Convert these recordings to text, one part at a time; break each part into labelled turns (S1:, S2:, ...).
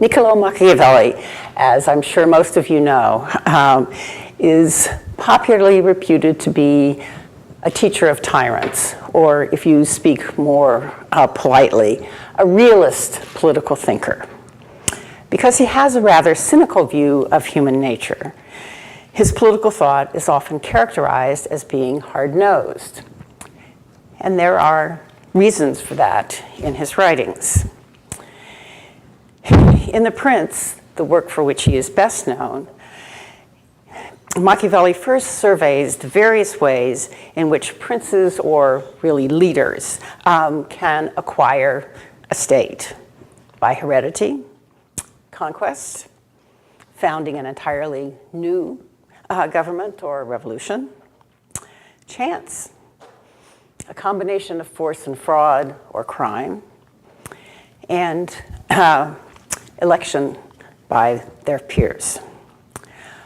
S1: Niccolo Machiavelli, as I'm sure most of you know, is popularly reputed to be a teacher of tyrants, or if you speak more politely, a realist political thinker, because he has a rather cynical view of human nature. His political thought is often characterized as being hard-nosed, and there are reasons for that in his writings. In The Prince, the work for which he is best known, Machiavelli first surveys the various ways in which princes, or really leaders, can acquire a state by heredity, conquest, founding an entirely new government or revolution, chance, a combination of force and fraud or crime, and election by their peers.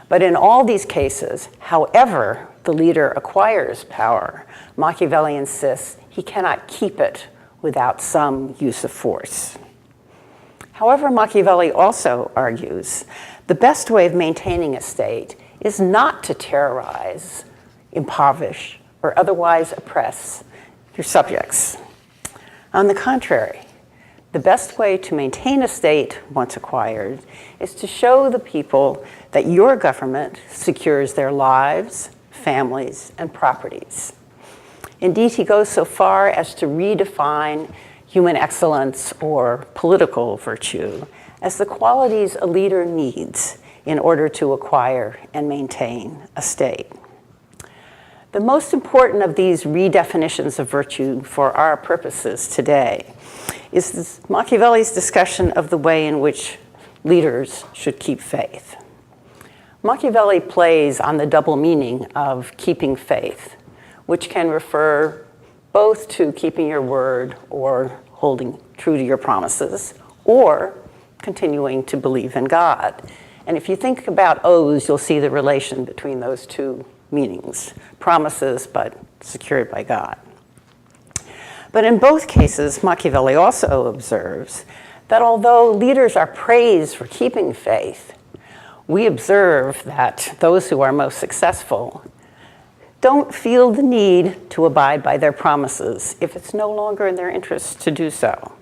S1: But in all these cases, however the leader acquires power, Machiavelli insists he cannot keep it without some use of force. However, Machiavelli also argues the best way of maintaining a state is not to terrorize, impoverish, or otherwise oppress your subjects. On the contrary, the best way to maintain a state once acquired is to show the people that your government secures their lives, families, and properties. Indeed, he goes so far as to redefine human excellence or political virtue as the qualities a leader needs in order to acquire and maintain a state. The most important of these redefinitions of virtue for our purposes today is Machiavelli's discussion of the way in which leaders should keep faith. Machiavelli plays on the double meaning of keeping faith, which can refer both to keeping your word or holding true to your promises, or continuing to believe in God. And if you think about oaths, you'll see the relation between those two meanings, promises but secured by God. But in both cases, Machiavelli also observes that although leaders are praised for keeping faith, we observe that those who are most successful don't feel the need to abide by their promises if it's no longer in their interest to do so.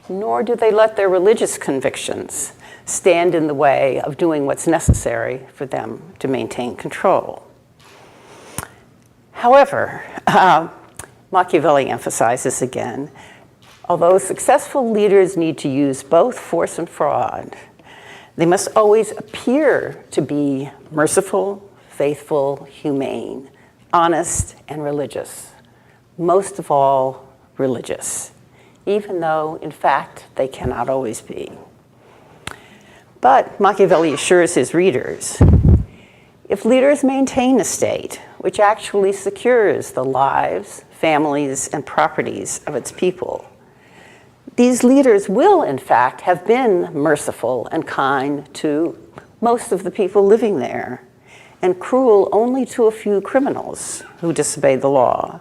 S1: Nor do they let their religious convictions stand in the way of doing what's necessary for them to maintain control. However, Machiavelli emphasizes again, although successful leaders need to use both force and fraud, they must always appear to be merciful, faithful, humane, honest, and religious. Most of all, religious, even though, in fact, they cannot always be. But Machiavelli assures his readers, if leaders maintain a state which actually secures the lives, families, and properties of its people, these leaders will, in fact, have been merciful and kind to most of the people living there, and cruel only to a few criminals who disobey the law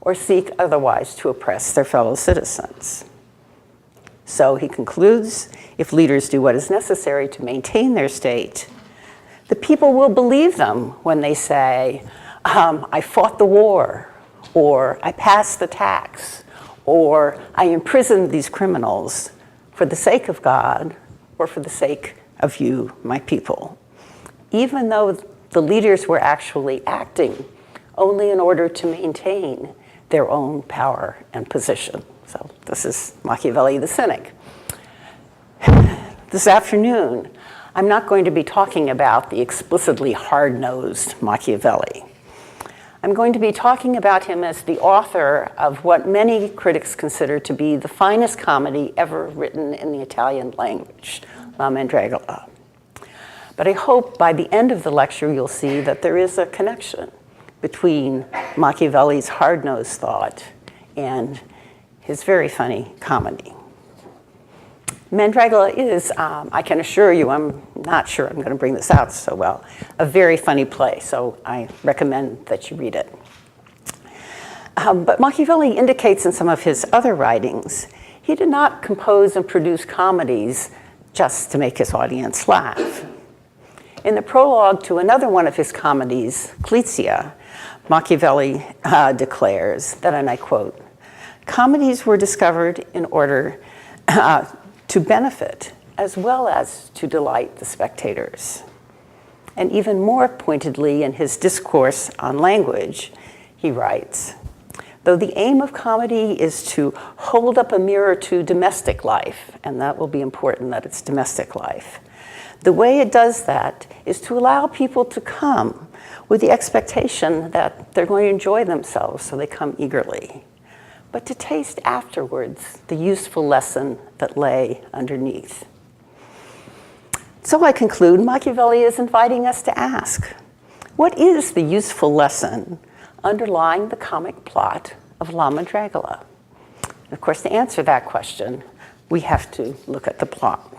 S1: or seek otherwise to oppress their fellow citizens. So he concludes, if leaders do what is necessary to maintain their state, the people will believe them when they say, I fought the war, or I passed the tax, or I imprisoned these criminals for the sake of God or for the sake of you, my people, even though the leaders were actually acting only in order to maintain their own power and position. So this is Machiavelli the cynic. This afternoon, I'm not going to be talking about the explicitly hard-nosed Machiavelli. I'm going to be talking about him as the author of what many critics consider to be the finest comedy ever written in the Italian language, La Mandragola. But I hope by the end of the lecture you'll see that there is a connection between Machiavelli's hard-nosed thought and his very funny comedy. Mandragola is, I can assure you, I'm not sure I'm going to bring this out so well, a very funny play, so I recommend that you read it. But Machiavelli indicates in some of his other writings He did not compose and produce comedies just to make his audience laugh. In the prologue to another one of his comedies, Clizia, Machiavelli declares that, and I quote, "Comedies were discovered in order to benefit as well as to delight the spectators." And even more pointedly in his discourse on language, he writes, "Though the aim of comedy is to hold up a mirror to domestic life," and that will be important that it's domestic life, "the way it does that is to allow people to come with the expectation that they're going to enjoy themselves, so they come eagerly, but to taste afterwards the useful lesson that lay underneath." So I conclude, Machiavelli is inviting us to ask, what is the useful lesson underlying the comic plot of La Mandragola? And of course, to answer that question, we have to look at the plot.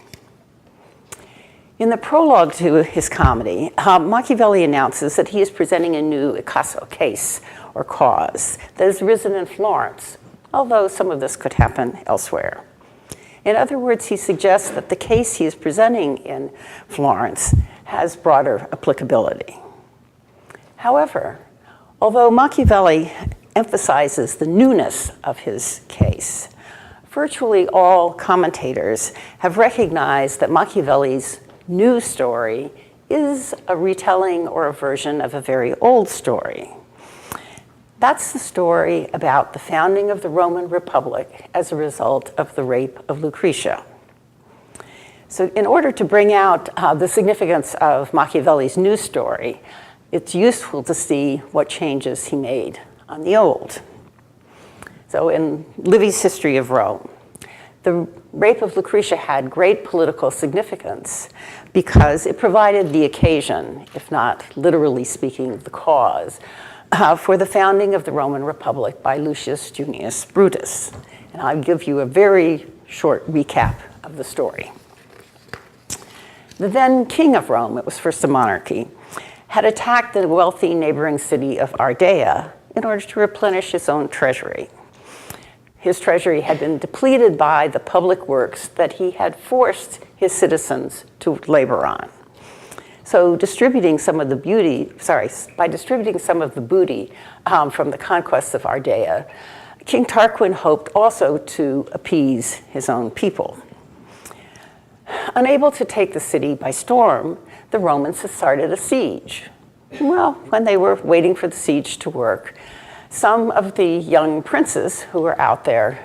S1: In the prologue to his comedy, Machiavelli announces that he is presenting a new caso, case, or cause that has arisen in Florence, although some of this could happen elsewhere. In other words, he suggests that the case he is presenting in Florence has broader applicability. However, although Machiavelli emphasizes the newness of his case, virtually all commentators have recognized that Machiavelli's new story is a retelling or a version of a very old story. That's the story about the founding of the Roman Republic as a result of the rape of Lucretia. So in order to bring out the significance of Machiavelli's new story, it's useful to see what changes he made on the old. So in Livy's History of Rome, the rape of Lucretia had great political significance because it provided the occasion, if not literally speaking, the cause, for the founding of the Roman Republic by Lucius Junius Brutus. And I'll give you a very short recap of the story. The then king of Rome, it was first a monarchy, had attacked the wealthy neighboring city of Ardea in order to replenish his own treasury. His treasury had been depleted by the public works that he had forced his citizens to labor on. So by distributing some of the booty from the conquests of Ardea, King Tarquin hoped also to appease his own people. Unable to take the city by storm, the Romans had started a siege. Well, when they were waiting for the siege to work, some of the young princes who were out there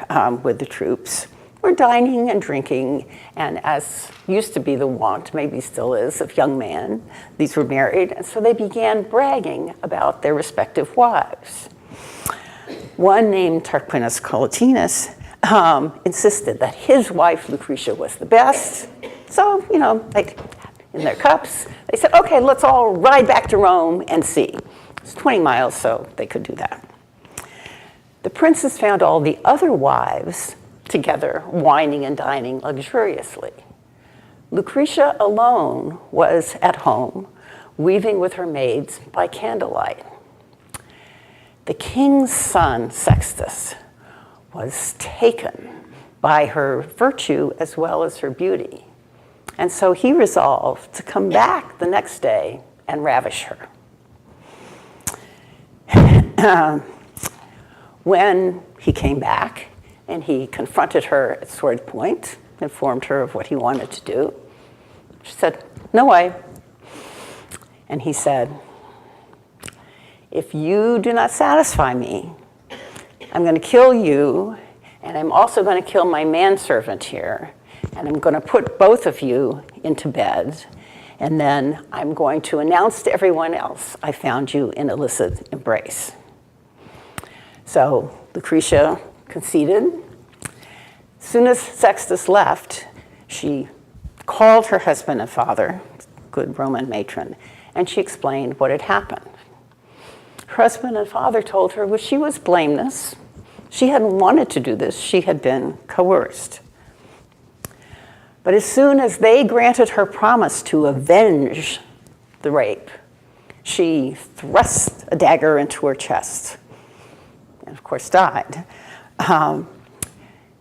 S1: with the troops were dining and drinking, and as used to be the wont, maybe still is, of young men, these were married, and so they began bragging about their respective wives. One named Tarquinius Collatinus insisted that his wife Lucretia was the best, so, they, in their cups, they said, okay, let's all ride back to Rome and see. It's 20 miles, so they could do that. The princes found all the other wives together, wining and dining luxuriously. Lucretia alone was at home, weaving with her maids by candlelight. The king's son, Sextus, was taken by her virtue as well as her beauty. And so he resolved to come back the next day and ravish her. When he came back, and he confronted her at sword point, informed her of what he wanted to do. She said, no way. And he said, if you do not satisfy me, I'm going to kill you, and I'm also going to kill my manservant here, and I'm going to put both of you into bed, and then I'm going to announce to everyone else I found you in illicit embrace. So Lucretia conceded. As soon as Sextus left, she called her husband and father, good Roman matron, and she explained what had happened. Her husband and father told her, well, she was blameless. She hadn't wanted to do this. She had been coerced. But as soon as they granted her promise to avenge the rape, she thrust a dagger into her chest and, of course, died. And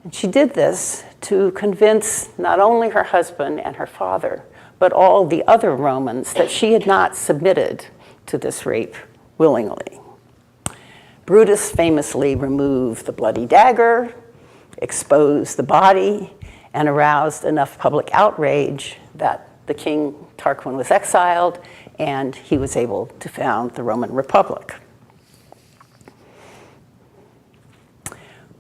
S1: And she did this to convince not only her husband and her father, but all the other Romans that she had not submitted to this rape willingly. Brutus famously removed the bloody dagger, exposed the body, and aroused enough public outrage that the king Tarquin was exiled and he was able to found the Roman Republic.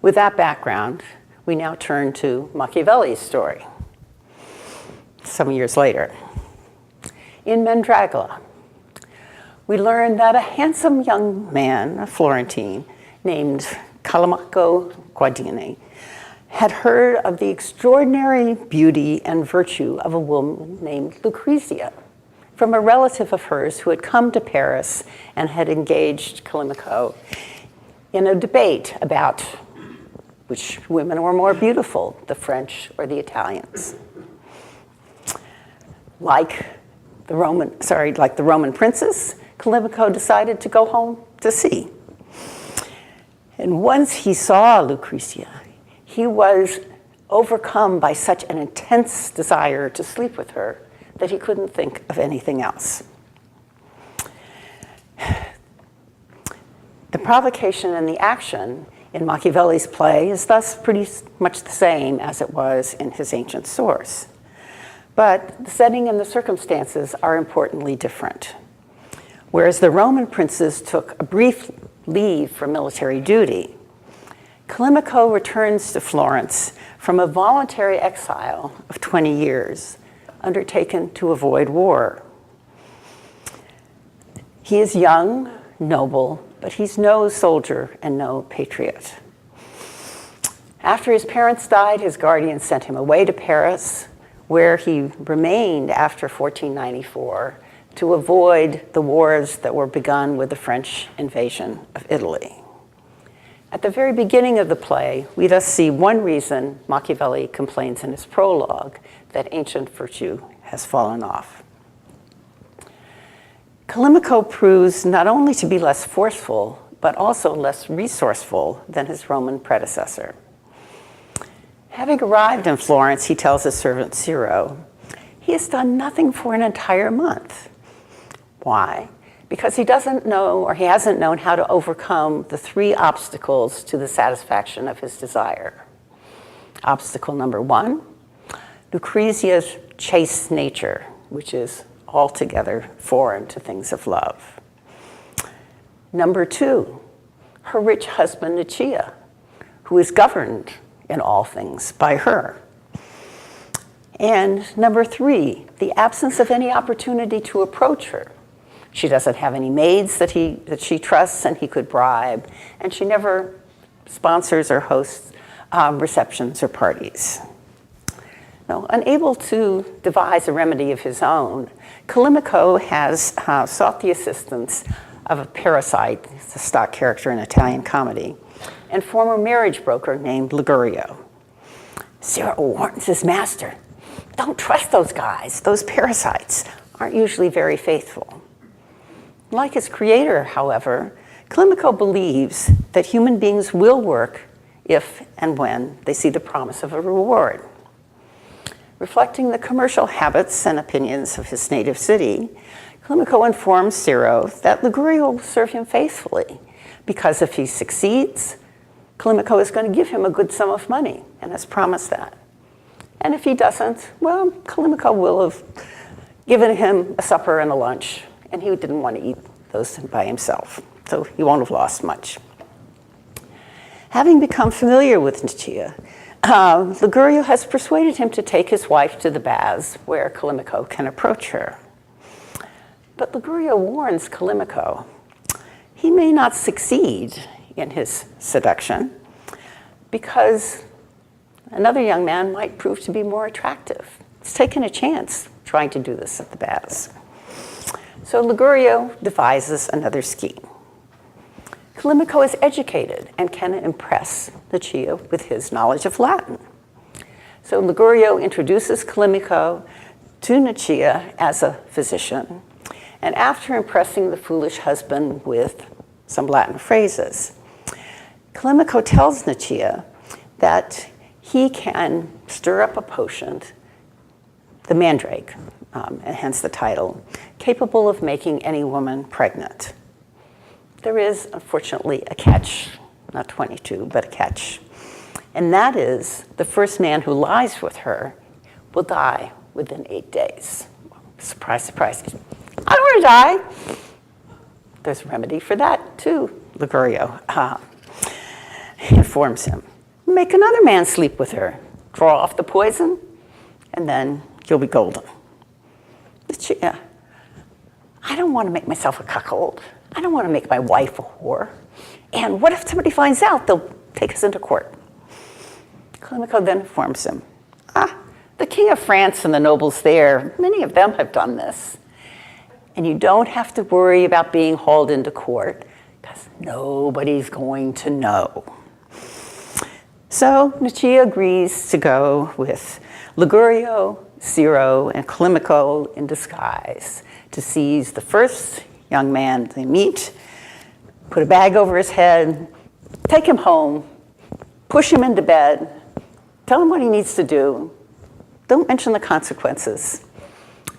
S1: With that background, we now turn to Machiavelli's story, some years later. In Mandragola, we learn that a handsome young man, a Florentine, named Callimaco Guardini, had heard of the extraordinary beauty and virtue of a woman named Lucrezia from a relative of hers who had come to Paris and had engaged Callimaco in a debate about which women were more beautiful, the French or the Italians. Like the Roman princes, Callimaco decided to go home to see. And once he saw Lucrezia, he was overcome by such an intense desire to sleep with her that he couldn't think of anything else. The provocation and the action in Machiavelli's play is thus pretty much the same as it was in his ancient source. But the setting and the circumstances are importantly different. Whereas the Roman princes took a brief leave from military duty, Callimaco returns to Florence from a voluntary exile of 20 years, undertaken to avoid war. He is young, noble, but he's no soldier and no patriot. After his parents died, his guardian sent him away to Paris, where he remained after 1494 to avoid the wars that were begun with the French invasion of Italy. At the very beginning of the play, we thus see one reason Machiavelli complains in his prologue that ancient virtue has fallen off. Callimaco proves not only to be less forceful, but also less resourceful than his Roman predecessor. Having arrived in Florence, he tells his servant Ciro, he has done nothing for an entire month. Why? Because he doesn't know, or he hasn't known how to overcome the three obstacles to the satisfaction of his desire. Obstacle number one, Lucrezia's chaste nature, which is altogether foreign to things of love. Number two, her rich husband, Lucia, who is governed in all things by her. And number three, the absence of any opportunity to approach her. She doesn't have any maids that she trusts and he could bribe, and she never sponsors or hosts receptions or parties. Now, unable to devise a remedy of his own, Callimaco has sought the assistance of a parasite, it's a stock character in Italian comedy, and former marriage broker named Ligurio. Ciro warns his master, don't trust those guys. Those parasites aren't usually very faithful. Like his creator, however, Callimaco believes that human beings will work if and when they see the promise of a reward. Reflecting the commercial habits and opinions of his native city, Callimaco informs Ciro that Ligurio will serve him faithfully, because if he succeeds, Callimaco is going to give him a good sum of money and has promised that. And if he doesn't, well, Callimaco will have given him a supper and a lunch, and he didn't want to eat those by himself, so he won't have lost much. Having become familiar with Lucia, Ligurio has persuaded him to take his wife to the baths where Callimaco can approach her. But Ligurio warns Callimaco he may not succeed in his seduction because another young man might prove to be more attractive. He's taken a chance trying to do this at the baths. So Ligurio devises another scheme. Callimaco is educated and can impress Lucia with his knowledge of Latin. So Ligurio introduces Callimaco to Lucia as a physician, and after impressing the foolish husband with some Latin phrases, Callimaco tells Lucia that he can stir up a potion, the mandrake, and hence the title, capable of making any woman pregnant. There is, unfortunately, a catch, not 22, but a catch. And that is the first man who lies with her will die within 8 days. Surprise, surprise. I don't want to die. There's a remedy for that, too, Ligurio informs him. Make another man sleep with her, draw off the poison, and then you'll be golden. Lucia, I don't want to make myself a cuckold. I don't want to make my wife a whore. And what if somebody finds out? They'll take us into court. Callimaco then informs him, the king of France and the nobles there, many of them have done this. And you don't have to worry about being hauled into court because nobody's going to know. So Lucia agrees to go with Ligurio, Ciro, and Callimaco in disguise to seize the first young man they meet, put a bag over his head, take him home, push him into bed, tell him what he needs to do, don't mention the consequences,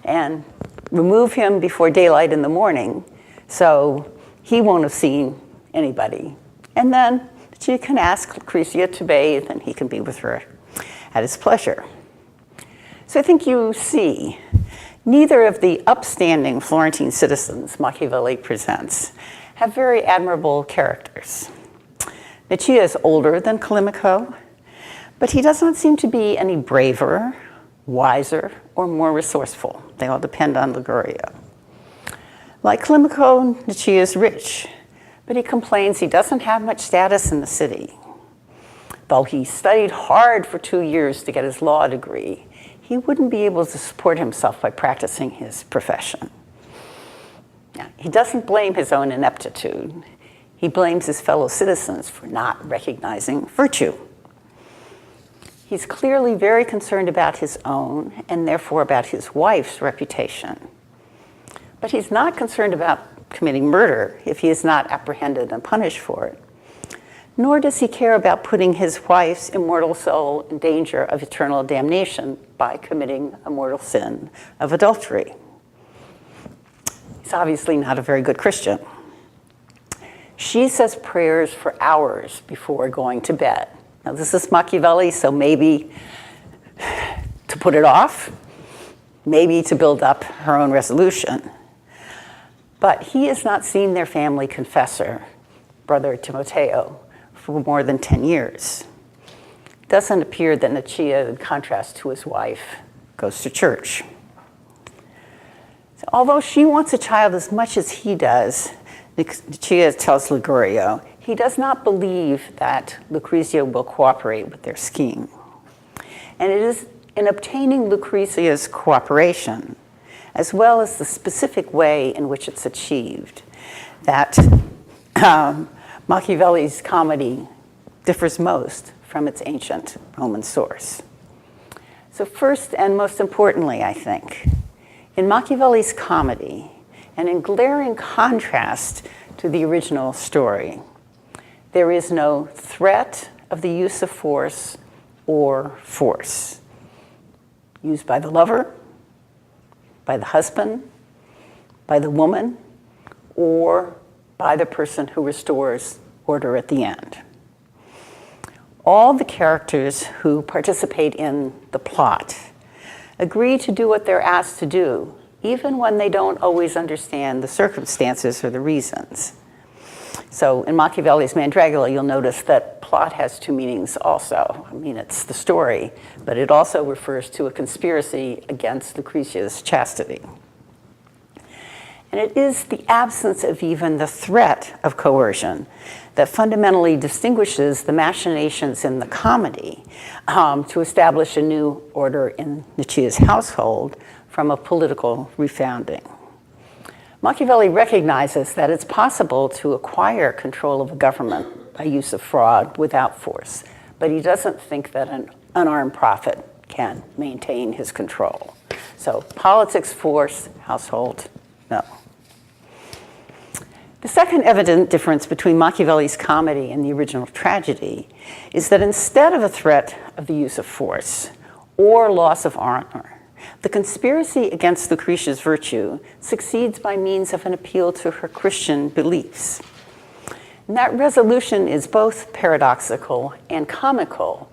S1: and remove him before daylight in the morning so he won't have seen anybody. And then she can ask Lucrezia to bathe and he can be with her at his pleasure. So I think you see, neither of the upstanding Florentine citizens Machiavelli presents have very admirable characters. Lucia is older than Callimaco, but he does not seem to be any braver, wiser, or more resourceful. They all depend on Ligurio. Like Callimaco, Lucia is rich, but he complains he doesn't have much status in the city. Though he studied hard for 2 years to get his law degree, he wouldn't be able to support himself by practicing his profession. Now, he doesn't blame his own ineptitude. He blames his fellow citizens for not recognizing virtue. He's clearly very concerned about his own and therefore about his wife's reputation. But he's not concerned about committing murder if he is not apprehended and punished for it. Nor does he care about putting his wife's immortal soul in danger of eternal damnation by committing a mortal sin of adultery. He's obviously not a very good Christian. She says prayers for hours before going to bed. Now, this is Machiavelli, so maybe to put it off, maybe to build up her own resolution. But he has not seen their family confessor, brother Timoteo, for more than 10 years. It doesn't appear that Lucia, in contrast to his wife, goes to church. So although she wants a child as much as he does, Lucia tells Ligurio, he does not believe that Lucrezia will cooperate with their scheme. And it is in obtaining Lucrezia's cooperation, as well as the specific way in which it's achieved, that Machiavelli's comedy differs most from its ancient Roman source. So first and most importantly, I think, in Machiavelli's comedy, and in glaring contrast to the original story, there is no threat of the use of force or force used by the lover, by the husband, by the woman, or by the person who restores order at the end. All the characters who participate in the plot agree to do what they're asked to do, even when they don't always understand the circumstances or the reasons. So in Machiavelli's Mandragola, you'll notice that plot has two meanings also. I mean, it's the story, but it also refers to a conspiracy against Lucrezia's chastity. And it is the absence of even the threat of coercion that fundamentally distinguishes the machinations in the comedy to establish a new order in Lucia's household from a political refounding. Machiavelli recognizes that it's possible to acquire control of a government by use of fraud without force, but he doesn't think that an unarmed prophet can maintain his control. So politics, force, household, no. The second evident difference between Machiavelli's comedy and the original tragedy is that instead of a threat of the use of force or loss of honor, the conspiracy against Lucretia's virtue succeeds by means of an appeal to her Christian beliefs. And that resolution is both paradoxical and comical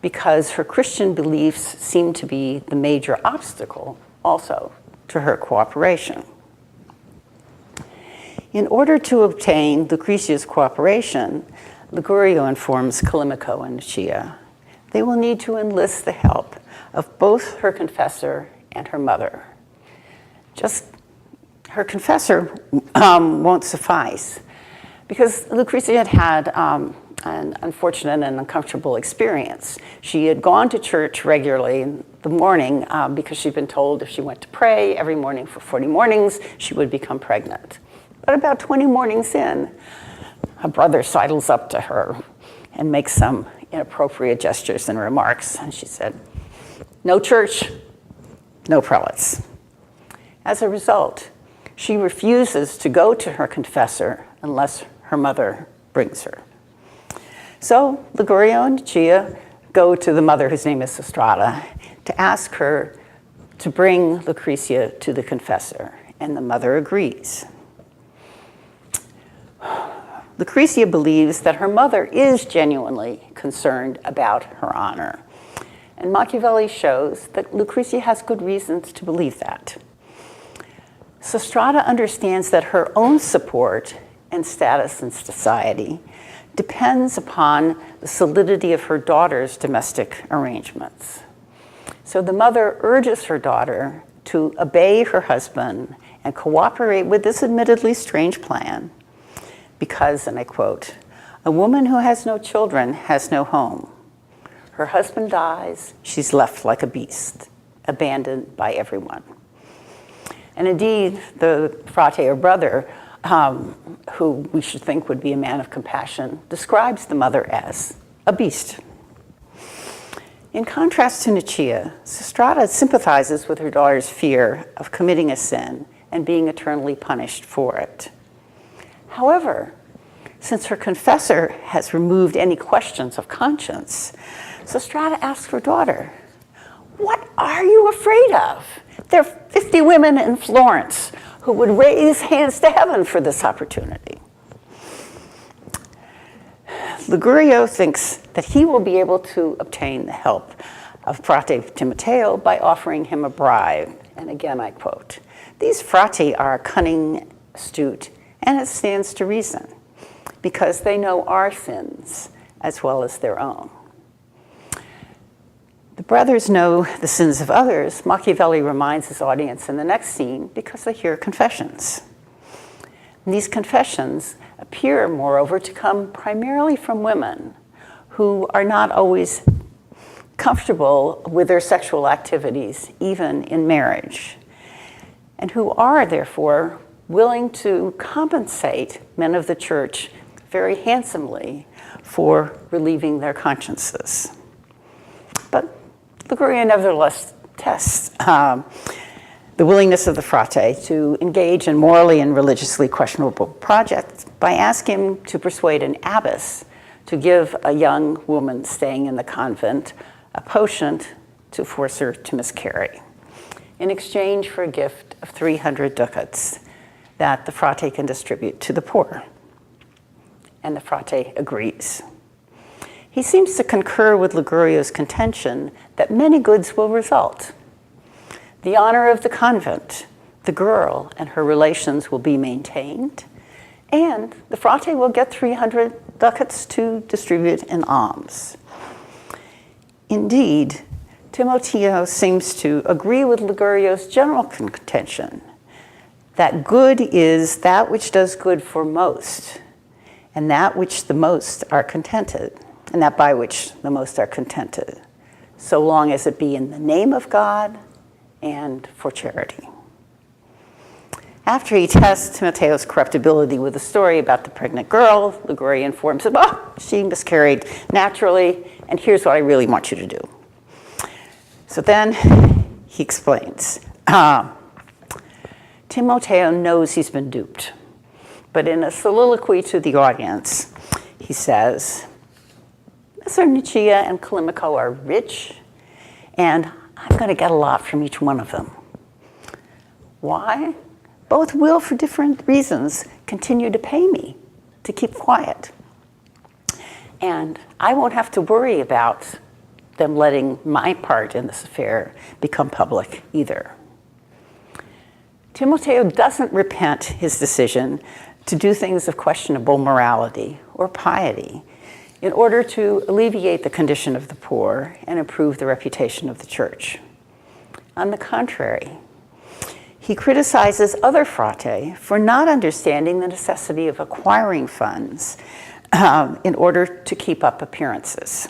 S1: because her Christian beliefs seem to be the major obstacle also to her cooperation. In order to obtain Lucretia's cooperation, Ligurio informs Callimaco and Lucia they will need to enlist the help of both her confessor and her mother. Just her confessor won't suffice because Lucretia had had an unfortunate and uncomfortable experience. She had gone to church regularly in the morning because she'd been told if she went to pray every morning for 40 mornings, she would become pregnant. But about 20 mornings in, her brother sidles up to her and makes some inappropriate gestures and remarks. And she said, "No church, no prelates." As a result, she refuses to go to her confessor unless her mother brings her. So Ligurio and Lucia go to the mother, whose name is Sostrata, to ask her to bring Lucretia to the confessor, and the mother agrees. Lucretia believes that her mother is genuinely concerned about her honor, and Machiavelli shows that Lucretia has good reasons to believe that. Sostrata understands that her own support and status in society depends upon the solidity of her daughter's domestic arrangements. So the mother urges her daughter to obey her husband and cooperate with this admittedly strange plan because, and I quote, "A woman who has no children has no home. Her husband dies, she's left like a beast, abandoned by everyone." And indeed, the frate or brother, who we should think would be a man of compassion, describes the mother as a beast. In contrast to Lucia, Sostrata sympathizes with her daughter's fear of committing a sin and being eternally punished for it. However, since her confessor has removed any questions of conscience, Sostrata asks her daughter, "What are you afraid of? There are 50 women in Florence who would raise hands to heaven for this opportunity." Ligurio thinks that he will be able to obtain the help of Frate Timoteo by offering him a bribe. And again, I quote, "These frati are cunning, astute, and it stands to reason, because they know our sins as well as their own." The brothers know the sins of others, Machiavelli reminds his audience in the next scene, because they hear confessions. And these confessions appear, moreover, to come primarily from women who are not always comfortable with their sexual activities, even in marriage, and who are, therefore, willing to compensate men of the church very handsomely for relieving their consciences. But Ligurio nevertheless tests the willingness of the frate to engage in morally and religiously questionable projects by asking him to persuade an abbess to give a young woman staying in the convent a potion to force her to miscarry, in exchange for a gift of 300 ducats that the frate can distribute to the poor. And the frate agrees. He seems to concur with Ligurio's contention that many goods will result. The honor of the convent, the girl, and her relations will be maintained, and the frate will get 300 ducats to distribute in alms. Indeed, Timoteo seems to agree with Ligurio's general contention that good is that which does good for most, and that which the most are contented, and that by which the most are contented, so long as it be in the name of God and for charity. After he tests Timoteo's corruptibility with a story about the pregnant girl, Ligurio informs him, "Oh, she miscarried naturally, and here's what I really want you to do." So then he explains. Timoteo knows he's been duped, but in a soliloquy to the audience, he says, Messer Nicia and Calimico are rich, and I'm going to get a lot from each one of them. Why? Both will, for different reasons, continue to pay me to keep quiet. And I won't have to worry about them letting my part in this affair become public either. Timoteo doesn't repent his decision to do things of questionable morality or piety in order to alleviate the condition of the poor and improve the reputation of the church. On the contrary, he criticizes other frati for not understanding the necessity of acquiring funds in order to keep up appearances.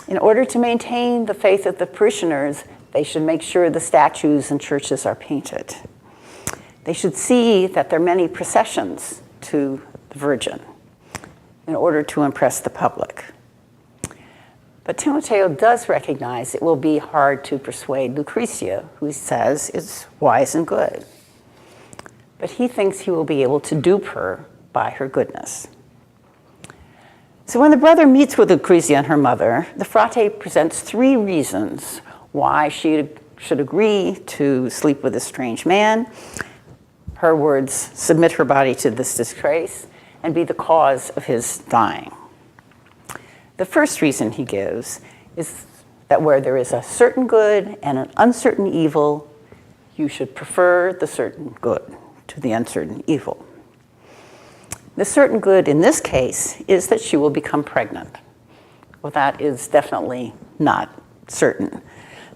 S1: In order to maintain the faith of the parishioners, they should make sure the statues in churches are painted. They should see that there are many processions to the Virgin in order to impress the public. But Timoteo does recognize it will be hard to persuade Lucretia, who he says is wise and good. But he thinks he will be able to dupe her by her goodness. So when the brother meets with Lucretia and her mother, the frate presents 3 reasons why she should agree to sleep with a strange man, her words, submit her body to this disgrace, and be the cause of his dying. The first reason he gives is that where there is a certain good and an uncertain evil, you should prefer the certain good to the uncertain evil. The certain good in this case is that she will become pregnant. Well, that is definitely not certain,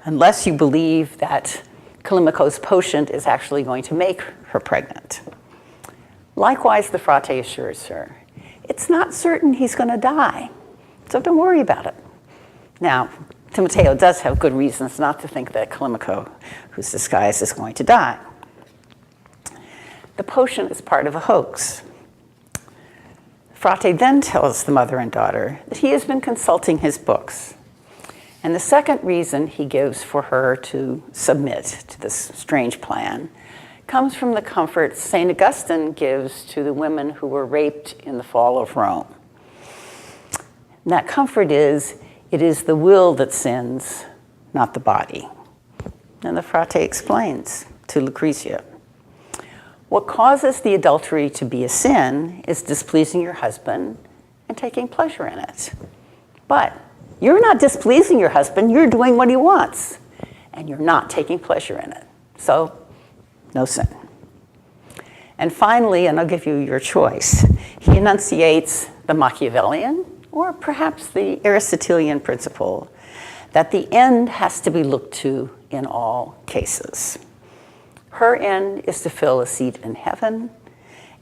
S1: unless you believe that Calimico's potion is actually going to make her pregnant. Likewise, the frate assures her, it's not certain he's going to die, so don't worry about it. Now, Timoteo does have good reasons not to think that Calimico, who's disguised, is going to die. The potion is part of a hoax. Frate then tells the mother and daughter that he has been consulting his books. And the second reason he gives for her to submit to this strange plan comes from the comfort St. Augustine gives to the women who were raped in the fall of Rome. And that comfort is, it is the will that sins, not the body. And the frate explains to Lucretia, what causes the adultery to be a sin is displeasing your husband and taking pleasure in it. But you're not displeasing your husband, you're doing what he wants, and you're not taking pleasure in it. So, no sin. And finally, and I'll give you your choice, he enunciates the Machiavellian, or perhaps the Aristotelian principle, that the end has to be looked to in all cases. Her end is to fill a seat in heaven,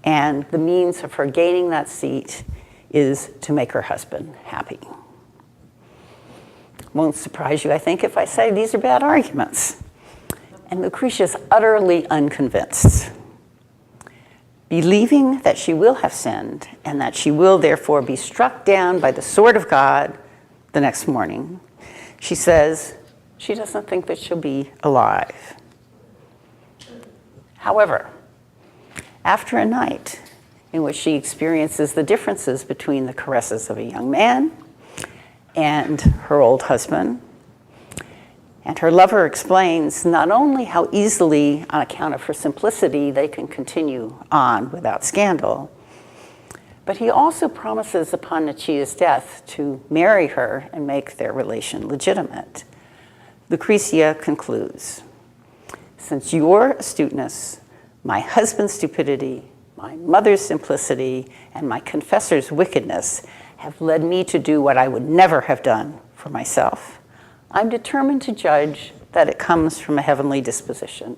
S1: and the means of her gaining that seat is to make her husband happy. Won't surprise you, I think, if I say these are bad arguments. And Lucretia is utterly unconvinced. Believing that she will have sinned and that she will therefore be struck down by the sword of God the next morning, she says she doesn't think that she'll be alive. However, after a night in which she experiences the differences between the caresses of a young man and her old husband, and her lover explains not only how easily, on account of her simplicity, they can continue on without scandal, but he also promises upon Nicia's death to marry her and make their relation legitimate. Lucretia concludes, since your astuteness, my husband's stupidity, my mother's simplicity, and my confessor's wickedness have led me to do what I would never have done for myself, I'm determined to judge that it comes from a heavenly disposition.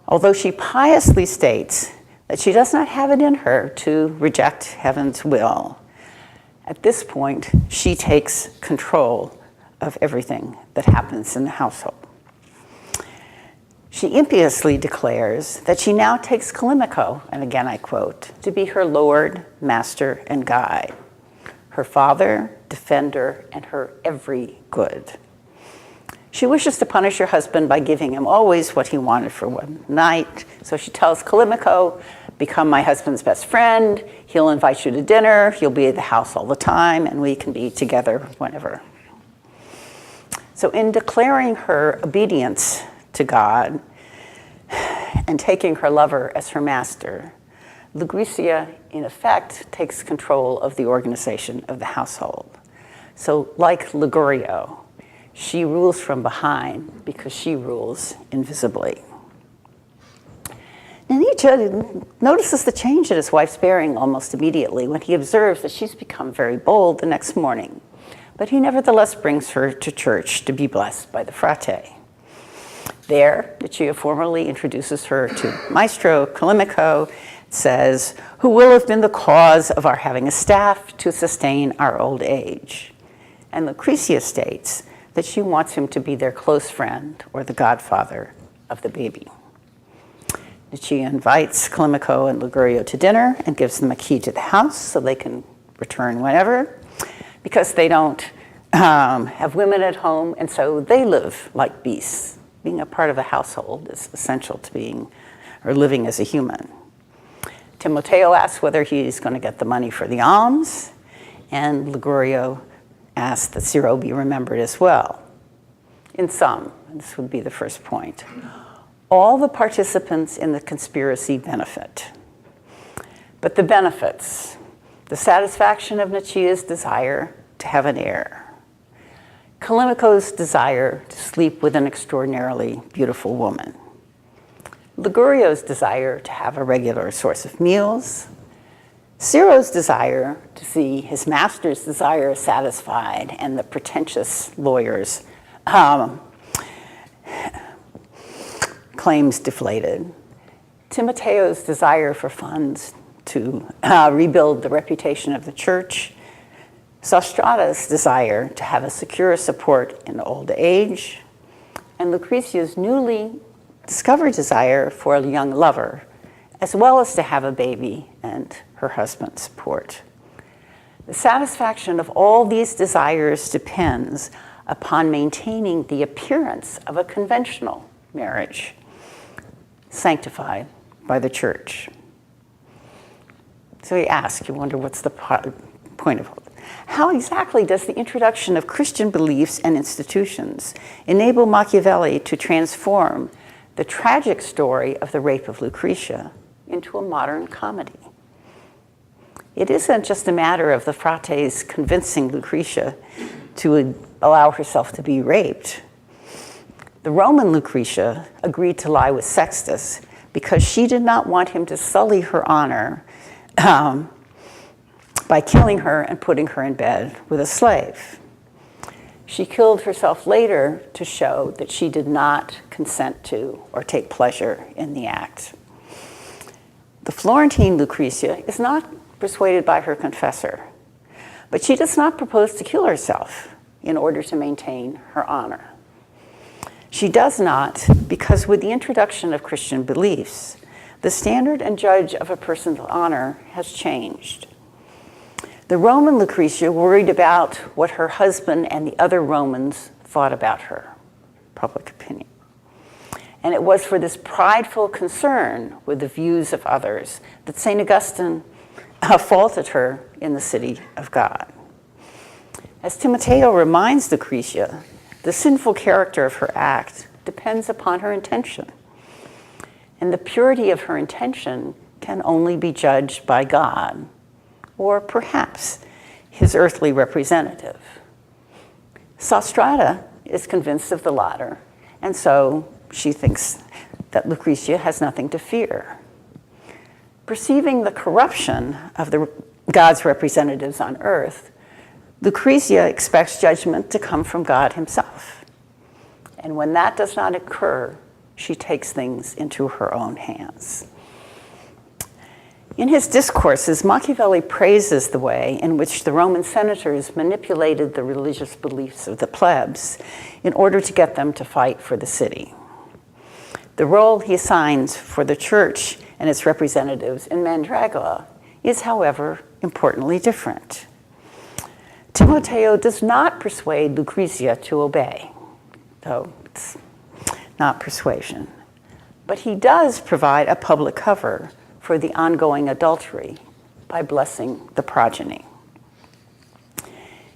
S1: Although she piously states that she does not have it in her to reject heaven's will, at this point, she takes control of everything that happens in the household. She impiously declares that she now takes Calimico, and again I quote, to be her Lord, Master, and Guide, her father, defender, and her every good. She wishes to punish her husband by giving him always what he wanted for one night, So she tells Calimico, become my husband's best friend, he'll invite you to dinner, you'll be at the house all the time, and we can be together whenever. So in declaring her obedience to God and taking her lover as her master, Lucretia, in effect, takes control of the organization of the household. So like Ligurio, she rules from behind because she rules invisibly. And Nietzsche notices the change in his wife's bearing almost immediately when he observes that she's become very bold the next morning. But he nevertheless brings her to church to be blessed by the frate. There, Lucia formally introduces her to Maestro Calimico, says, who will have been the cause of our having a staff to sustain our old age. And Lucretia states that she wants him to be their close friend or the godfather of the baby. Lucia invites Calimico and Ligurio to dinner and gives them a key to the house so they can return whenever, because they don't have women at home, and so they live like beasts. Being a part of a household is essential to being or living as a human. Timoteo asks whether he's going to get the money for the alms, and Ligurio asks that Ciro be remembered as well. In sum, this would be the first point, all the participants in the conspiracy benefit. But the benefits, the satisfaction of Nicia's desire to have an heir, Calimico's desire to sleep with an extraordinarily beautiful woman, Ligurio's desire to have a regular source of meals, Ciro's desire to see his master's desire satisfied and the pretentious lawyer's claims deflated, Timoteo's desire for funds to rebuild the reputation of the church, Sostrata's desire to have a secure support in old age, and Lucretia's newly discovered desire for a young lover, as well as to have a baby and her husband's support. The satisfaction of all these desires depends upon maintaining the appearance of a conventional marriage, sanctified by the church. So you ask, you wonder what's the point of all this? How exactly does the introduction of Christian beliefs and institutions enable Machiavelli to transform the tragic story of the rape of Lucretia into a modern comedy? It isn't just a matter of the frates convincing Lucretia to allow herself to be raped. The Roman Lucretia agreed to lie with Sextus because she did not want him to sully her honor by killing her and putting her in bed with a slave. She killed herself later to show that she did not consent to or take pleasure in the act. The Florentine Lucretia is not persuaded by her confessor, but she does not propose to kill herself in order to maintain her honor. She does not because with the introduction of Christian beliefs, the standard and judge of a person's honor has changed. The Roman Lucretia worried about what her husband and the other Romans thought about her, public opinion. And it was for this prideful concern with the views of others that St. Augustine faulted her in the city of God. As Timoteo reminds Lucretia, the sinful character of her act depends upon her intention. And the purity of her intention can only be judged by God, or perhaps his earthly representative. Sostrata is convinced of the latter, and so she thinks that Lucretia has nothing to fear. Perceiving the corruption of God's representatives on earth, Lucretia expects judgment to come from God himself. And when that does not occur, she takes things into her own hands. In his discourses, Machiavelli praises the way in which the Roman senators manipulated the religious beliefs of the plebs in order to get them to fight for the city. The role he assigns for the church and its representatives in Mandragola is, however, importantly different. Timoteo does not persuade Lucretia to obey, though it's not persuasion. But he does provide a public cover for the ongoing adultery by blessing the progeny.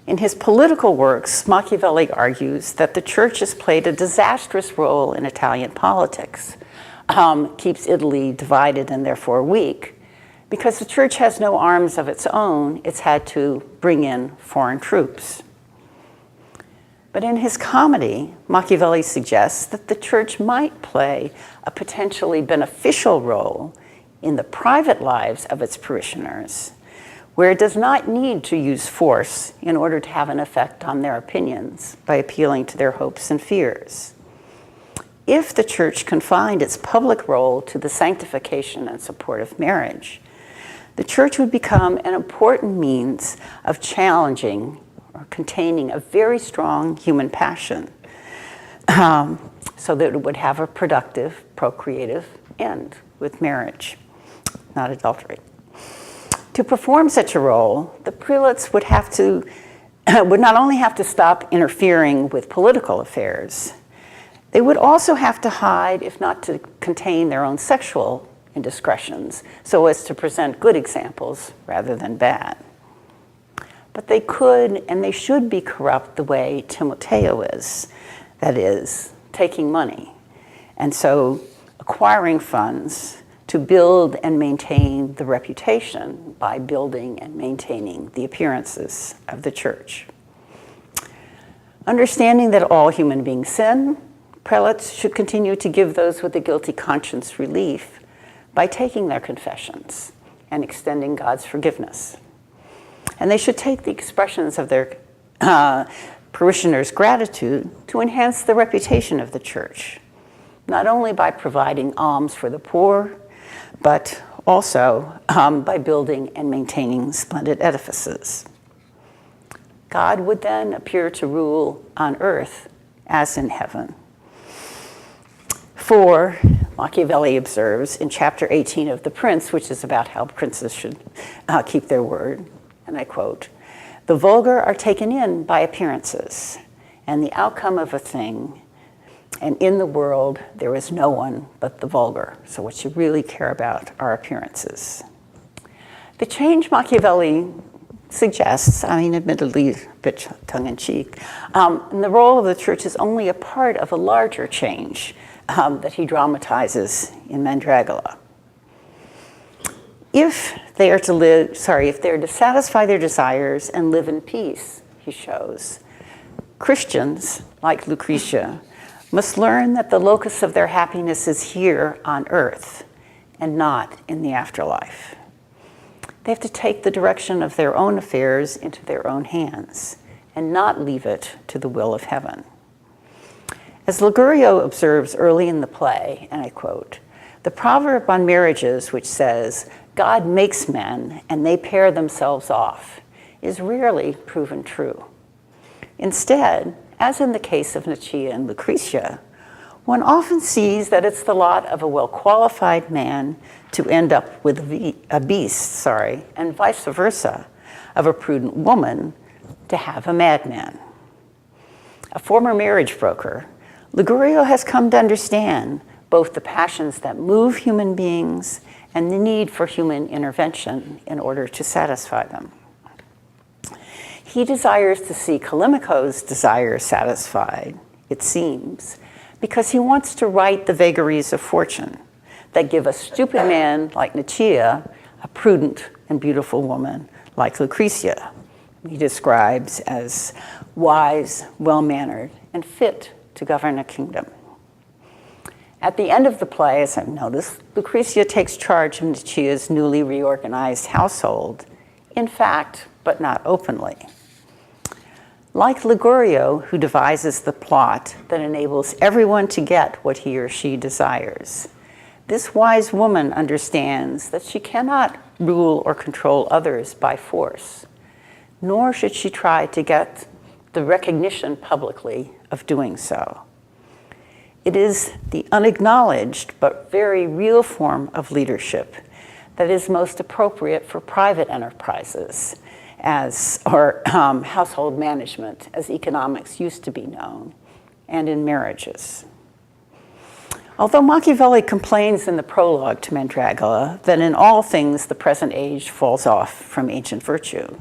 S1: In his political works, Machiavelli argues that the church has played a disastrous role in Italian politics, keeps Italy divided and therefore weak. Because the church has no arms of its own, it's had to bring in foreign troops. But in his comedy, Machiavelli suggests that the church might play a potentially beneficial role in the private lives of its parishioners, where it does not need to use force in order to have an effect on their opinions by appealing to their hopes and fears. If the church confined its public role to the sanctification and support of marriage, the church would become an important means of challenging or containing a very strong human passion, so that it would have a productive, procreative end with marriage, not adultery. To perform such a role, the prelates would not only have to stop interfering with political affairs, they would also have to hide, if not to contain, their own sexual indiscretions, so as to present good examples rather than bad. But they could and they should be corrupt the way Timoteo is, that is, taking money, and so acquiring funds to build and maintain the reputation by building and maintaining the appearances of the church. Understanding that all human beings sin, prelates should continue to give those with a guilty conscience relief by taking their confessions and extending God's forgiveness. And they should take the expressions of their parishioners' gratitude to enhance the reputation of the church, not only by providing alms for the poor, but also by building and maintaining splendid edifices. God would then appear to rule on earth as in heaven. For, Machiavelli observes in chapter 18 of The Prince, which is about how princes should keep their word, and I quote, "The vulgar are taken in by appearances, and the outcome of a thing, and in the world there is no one but the vulgar." So what you really care about are appearances. The change Machiavelli suggests, admittedly a bit tongue-in-cheek, and the role of the church is only a part of a larger change that he dramatizes in Mandragola. If they are to satisfy their desires and live in peace, he shows, Christians, like Lucretia, must learn that the locus of their happiness is here on earth and not in the afterlife. They have to take the direction of their own affairs into their own hands and not leave it to the will of heaven. As Ligurio observes early in the play, and I quote, "The proverb on marriages which says, 'God makes men and they pair themselves off,' is rarely proven true. Instead, as in the case of Nicaea and Lucretia, one often sees that it's the lot of a well-qualified man to end up with a beast, and vice versa, of a prudent woman to have a madman." A former marriage broker, Ligurio has come to understand both the passions that move human beings and the need for human intervention in order to satisfy them. He desires to see Callimaco's desire satisfied, it seems, because he wants to right the vagaries of fortune that give a stupid man like Nicaea a prudent and beautiful woman like Lucretia, he describes as wise, well-mannered, and fit to govern a kingdom. At the end of the play, as I've noticed, Lucretia takes charge of Nicaea's newly reorganized household, in fact, but not openly. Like Ligurio, who devises the plot that enables everyone to get what he or she desires, this wise woman understands that she cannot rule or control others by force, nor should she try to get the recognition publicly of doing so. It is the unacknowledged but very real form of leadership that is most appropriate for private enterprises or household management, as economics used to be known, and in marriages. Although Machiavelli complains in the prologue to Mandragola that in all things the present age falls off from ancient virtue,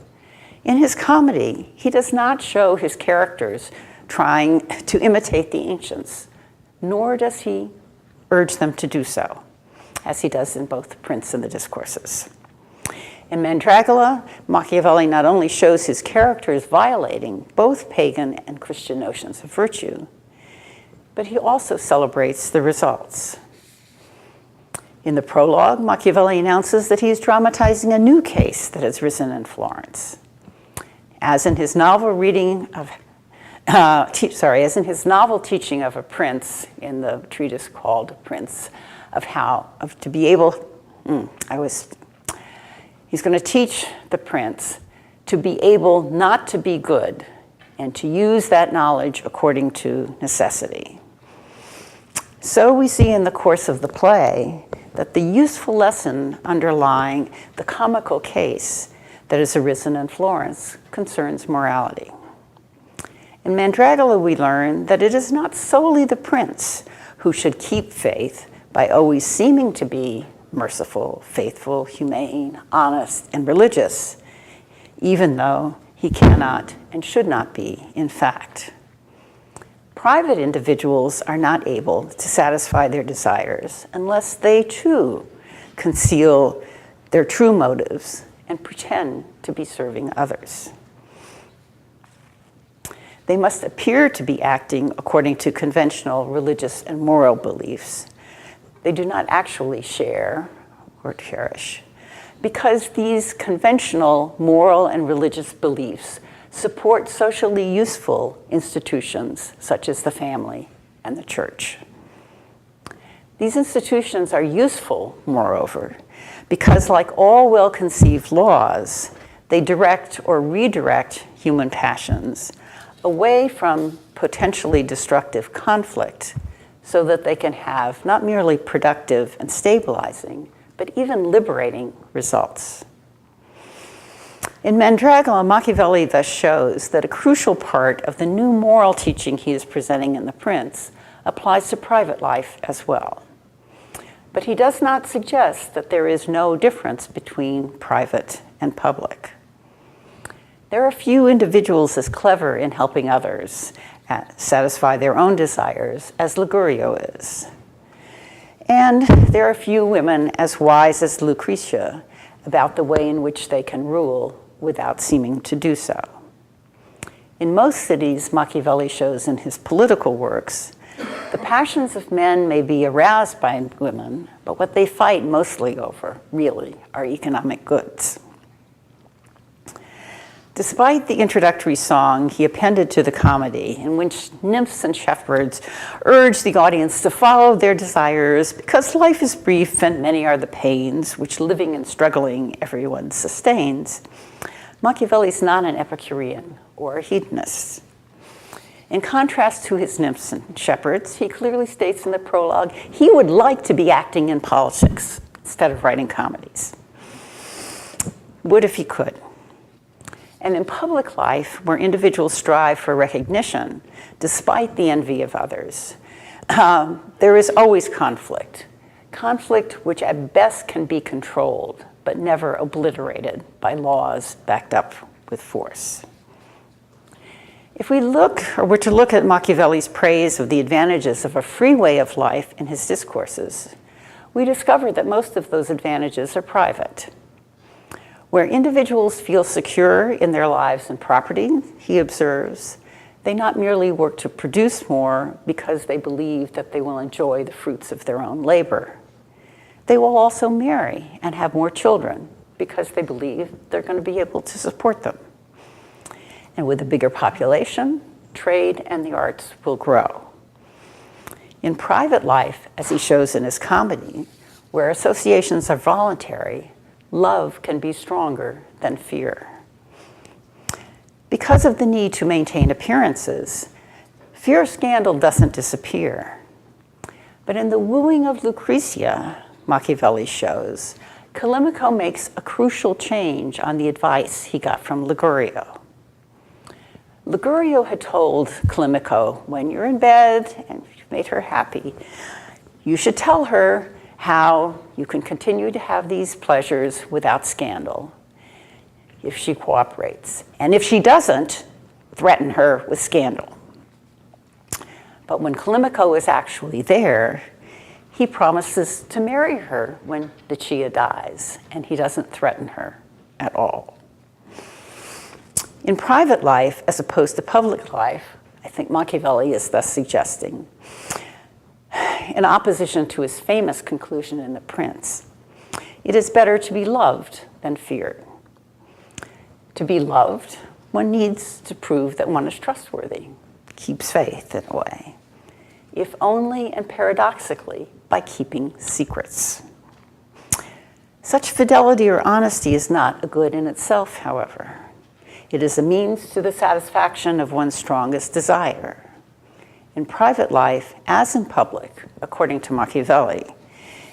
S1: in his comedy, he does not show his characters trying to imitate the ancients, nor does he urge them to do so, as he does in both the Prince and the Discourses. In Mandragola, Machiavelli not only shows his characters violating both pagan and Christian notions of virtue, but he also celebrates the results. In the prologue, Machiavelli announces that he is dramatizing a new case that has risen in Florence. As in his novel teaching of a prince in the treatise called Prince, he's going to teach the prince to be able not to be good and to use that knowledge according to necessity. So we see in the course of the play that the useful lesson underlying the comical case that has arisen in Florence concerns morality. In Mandragola, we learn that it is not solely the prince who should keep faith by always seeming to be merciful, faithful, humane, honest, and religious, even though he cannot and should not be, in fact. Private individuals are not able to satisfy their desires unless they too conceal their true motives and pretend to be serving others. They must appear to be acting according to conventional religious and moral beliefs they do not actually share or cherish, because these conventional moral and religious beliefs support socially useful institutions such as the family and the church. These institutions are useful, moreover, because like all well-conceived laws, they direct or redirect human passions away from potentially destructive conflict so that they can have not merely productive and stabilizing, but even liberating results. In Mandragola, Machiavelli thus shows that a crucial part of the new moral teaching he is presenting in The Prince applies to private life as well. But he does not suggest that there is no difference between private and public. There are few individuals as clever in helping others satisfy their own desires as Ligurio is. And there are few women as wise as Lucretia about the way in which they can rule without seeming to do so. In most cities, Machiavelli shows in his political works, the passions of men may be aroused by women, but what they fight mostly over, really, are economic goods. Despite the introductory song he appended to the comedy, in which nymphs and shepherds urge the audience to follow their desires because life is brief and many are the pains which living and struggling everyone sustains, Machiavelli is not an Epicurean or a hedonist. In contrast to his nymphs and shepherds, he clearly states in the prologue he would like to be acting in politics instead of writing comedies. Would if he could. And in public life, where individuals strive for recognition, despite the envy of others, there is always conflict. Conflict which at best can be controlled, but never obliterated by laws backed up with force. If we were to look at Machiavelli's praise of the advantages of a free way of life in his discourses, we discover that most of those advantages are private. Where individuals feel secure in their lives and property, he observes, they not merely work to produce more because they believe that they will enjoy the fruits of their own labor. They will also marry and have more children because they believe they're going to be able to support them. And with a bigger population, trade and the arts will grow. In private life, as he shows in his comedy, where associations are voluntary, love can be stronger than fear. Because of the need to maintain appearances, fear of scandal doesn't disappear. But in the wooing of Lucretia, Machiavelli shows, Calimico makes a crucial change on the advice he got from Ligurio. Ligurio had told Calimico, when you're in bed and you've made her happy, You should tell her how you can continue to have these pleasures without scandal if she cooperates. And if she doesn't, threaten her with scandal. But when Callimaco is actually there, he promises to marry her when Lucia dies, and he doesn't threaten her at all. In private life, as opposed to public life, I think Machiavelli is thus suggesting, in opposition to his famous conclusion in The Prince, it is better to be loved than feared. To be loved, one needs to prove that one is trustworthy, keeps faith in a way, if only and paradoxically by keeping secrets. Such fidelity or honesty is not a good in itself, however. It is a means to the satisfaction of one's strongest desire. In private life, as in public, according to Machiavelli,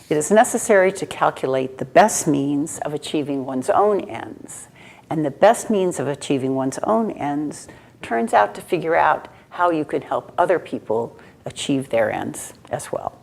S1: it is necessary to calculate the best means of achieving one's own ends. And the best means of achieving one's own ends turns out to figure out how you can help other people achieve their ends as well.